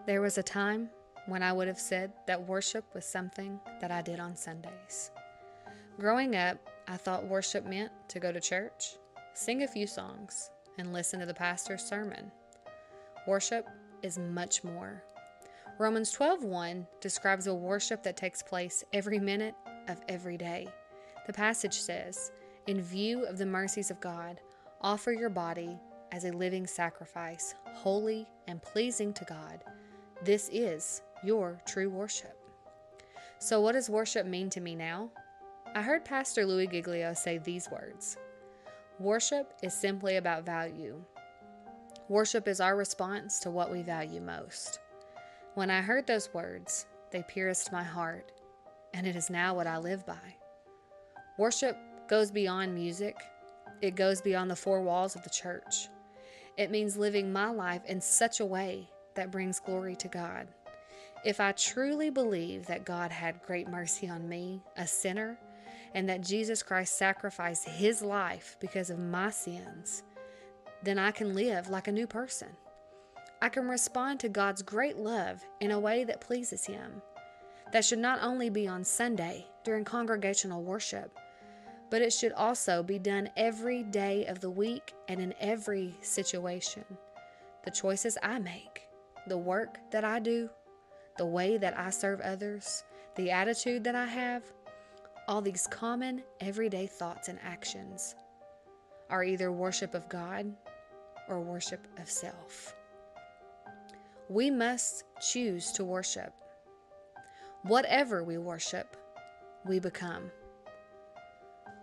There was a time when I would have said that worship was something that I did on Sundays. Growing up, I thought worship meant to go to church, sing a few songs, and listen to the pastor's sermon. Worship is much more. Romans 12:1 describes a worship that takes place every minute of every day. The passage says, "In view of the mercies of God, offer your body as a living sacrifice, holy and pleasing to God. This is your true worship." So what does worship mean to me now? I heard Pastor Louis Giglio say these words: worship is simply about value. Worship is our response to what we value most. When I heard those words, they pierced my heart, and it is now what I live by. Worship goes beyond music. It goes beyond the four walls of the church. It means living my life in such a way that brings glory to God. If I truly believe that God had great mercy on me, a sinner, and that Jesus Christ sacrificed his life because of my sins, then I can live like a new person. I can respond to God's great love in a way that pleases him. That should not only be on Sunday during congregational worship, but it should also be done every day of the week and in every situation. The choices I make, the work that I do, the way that I serve others, the attitude that I have, all these common everyday thoughts and actions are either worship of God or worship of self. We must choose to worship. Whatever we worship, we become.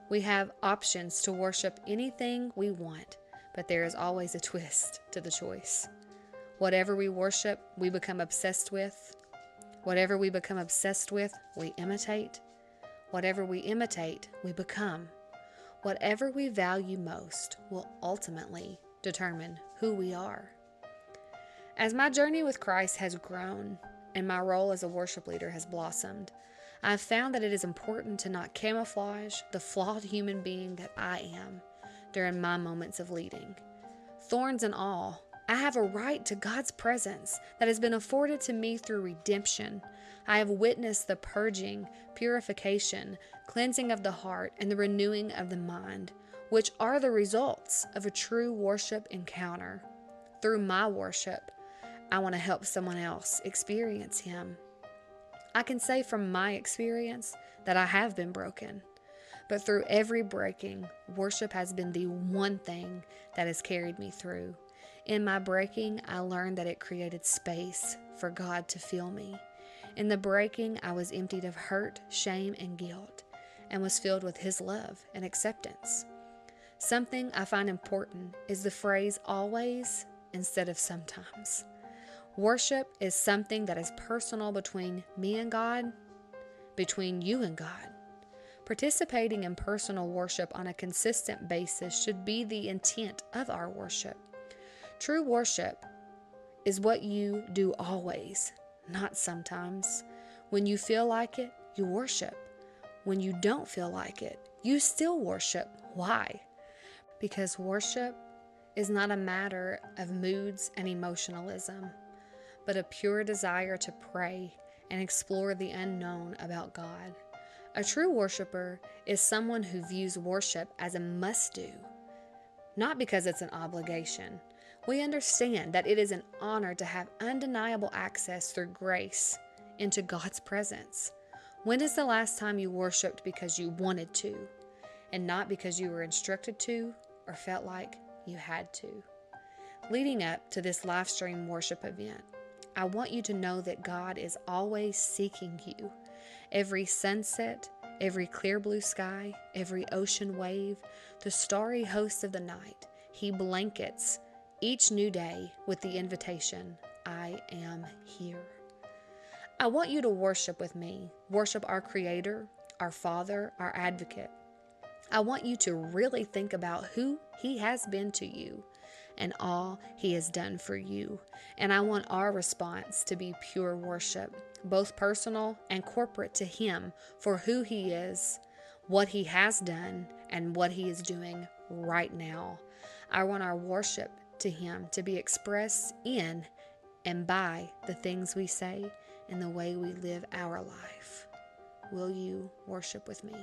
We have options to worship anything we want, but there is always a twist to the choice. Whatever we worship, we become obsessed with. Whatever we become obsessed with, we imitate. Whatever we imitate, we become. Whatever we value most will ultimately determine who we are. As my journey with Christ has grown and my role as a worship leader has blossomed, I have found that it is important to not camouflage the flawed human being that I am during my moments of leading. Thorns and all, I have a right to God's presence that has been afforded to me through redemption. I have witnessed the purging, purification, cleansing of the heart, and the renewing of the mind, which are the results of a true worship encounter. Through my worship, I want to help someone else experience Him. I can say from my experience that I have been broken, but through every breaking, worship has been the one thing that has carried me through. In my breaking, I learned that it created space for God to fill me. In the breaking, I was emptied of hurt, shame, and guilt, and was filled with His love and acceptance. Something I find important is the phrase always instead of sometimes. Worship is something that is personal between me and God, between you and God. Participating in personal worship on a consistent basis should be the intent of our worship. True worship is what you do always, not sometimes. When you feel like it, you worship. When you don't feel like it, you still worship. Why? Because worship is not a matter of moods and emotionalism, but a pure desire to pray and explore the unknown about God. A true worshiper is someone who views worship as a must-do, not because it's an obligation. We understand that it is an honor to have undeniable access through grace into God's presence. When is the last time you worshiped because you wanted to, and not because you were instructed to or felt like you had to? Leading up to this live stream worship event, I want you to know that God is always seeking you. Every sunset, every clear blue sky, every ocean wave, the starry host of the night, He blankets each new day with the invitation, I am here. I want you to worship with me. Worship our Creator, our Father, our Advocate. I want you to really think about who He has been to you and all He has done for you. And I want our response to be pure worship, both personal and corporate, to Him for who He is, what He has done, and what He is doing right now. I want our worship to Him to be expressed in and by the things we say and the way we live our life. Will you worship with me?